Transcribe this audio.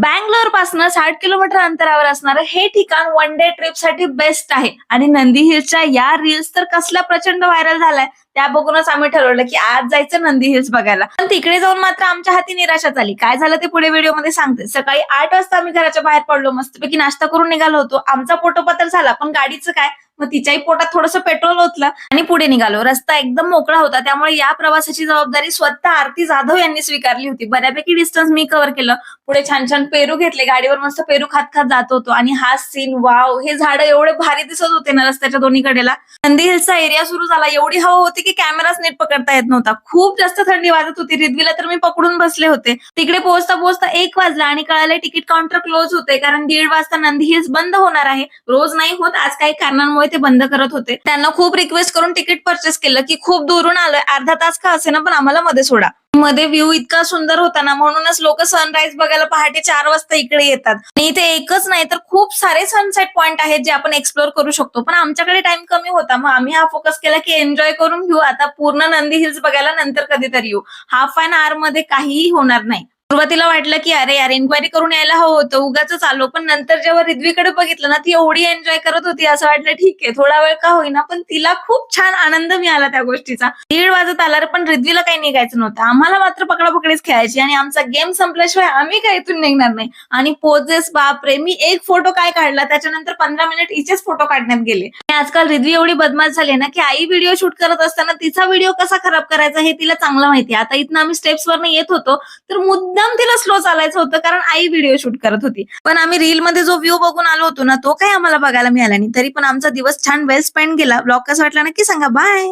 बँगलोर पासून 60 किलोमीटर अंतरावर असणारं हे ठिकाण वन डे ट्रिप साठी बेस्ट आहे आणि नंदी हिल्सच्या या रील्स तर कसल्या प्रचंड व्हायरल झालाय. त्या बघूनच आम्ही ठरवलं की आज जायचं नंदी हिल्स बघायला. पण तिकडे जाऊन मात्र आमच्या हाती निराशा झाली. काय झालं ते पुढे व्हिडिओमध्ये सांगते. सकाळी 8 वाजता आम्ही घराच्या बाहेर पडलो, मस्तपैकी नाश्ता करून निघालो होतो. आमचा पोटोपातर झाला, पण गाडीचं काय, मग तिच्याही पोटात थोडंसं पेट्रोल ओतलं आणि पुढे निघालो. रस्ता एकदम मोकळा होता, त्यामुळे या प्रवासाची जबाबदारी स्वतः आरती जाधव यांनी स्वीकारली होती. बऱ्यापैकी डिस्टन्स मी कव्हर केलं. पुढे छान छान पेरू घेतले, गाडीवर मस्त पेरू खात खात जात होतो आणि हा सीन वाव, हे झाडं एवढे भारी दिसत होते ना रस्त्याच्या दोन्ही कडेला. नंदी हिल्सचा एरिया सुरू झाला. एवढी हवा होती की कॅमेराच नीट पकडता येत नव्हता. खूप जास्त थंडी वाजत होती. रिद्वीला तर मी पकडून बसले होते. तिकडे पोहोचता पोहोचता 1 वाजला आणि कळाले तिकीट काउंटर क्लोज होते, कारण 1:30 वाजता नंदी हिल्स बंद होणार आहे. रोज नाही होत, आज काही कारणांमुळे ते बंद करत होते. त्यांना खूप रिक्वेस्ट करून तिकीट परचेस केलं की खूप दुरून आलोय, अर्धा तास का असेना पण आम्हाला मध्ये सोडा. मध्ये व्ह्यू इतका सुंदर होता ना, म्हणूनच लोक सनराईज बघायला पहाटे 4 वाजता इकडे येतात. आणि इथे एकच नाही तर खूप सारे सनसेट पॉइंट आहेत जे आपण एक्सप्लोर करू शकतो. पण आमच्याकडे टाइम कमी होता, मग आम्ही हा फोकस केला की एन्जॉय करून घेऊ. आता पूर्ण नंदी हिल्स बघायला नंतर कधीतरी येऊ. हाफ एन आवर मध्ये काहीही होणार नाही. सुरुवातीला वाटलं की अरे यार, एन्क्वायरी करून यायला हवं होतं, उगाच आलो. पण नंतर जेव्हा रिद्वीकडे बघितलं ना, ती एवढी एन्जॉय करत होती, असं वाटलं ठीक आहे थोडा वेळ का होईना, पण तिला खूप छान आनंद मिळाला त्या गोष्टीचा. 1:30 वाजत आला रे, पण रिद्वीला काही निघायचं नव्हतं. आम्हाला मात्र पकडापकडीच खेळायची आणि आमचा गेम संपल्याशिवाय आम्ही काही इथून निघणार नाही. आणि पोजेस बापरे, मी एक फोटो काय काढला, त्याच्यानंतर 15 मिनिट हिचेच फोटो काढण्यात गेले. आणि आजकाल रिद्वी एवढी बदमाश झाली ना की आई व्हिडिओ शूट करत असताना तिचा व्हिडिओ कसा खराब करायचा हे तिला चांगलं माहिती. आता इथनं आम्ही स्टेप्सवरनं येत होतो तर मुद्दाम तिला स्लो चालायचं होतं, कारण आई व्हिडिओ शूट करत होती. पण आम्ही रील मध्ये जो व्ह्यू बघून आलो होतो ना, तो काही आम्हाला बघायला मिळाला नाही. तरी पण आमचा दिवस छान वेल स्पेंड गेला. ब्लॉग कसा वाटला नक्की सांगा. बाय.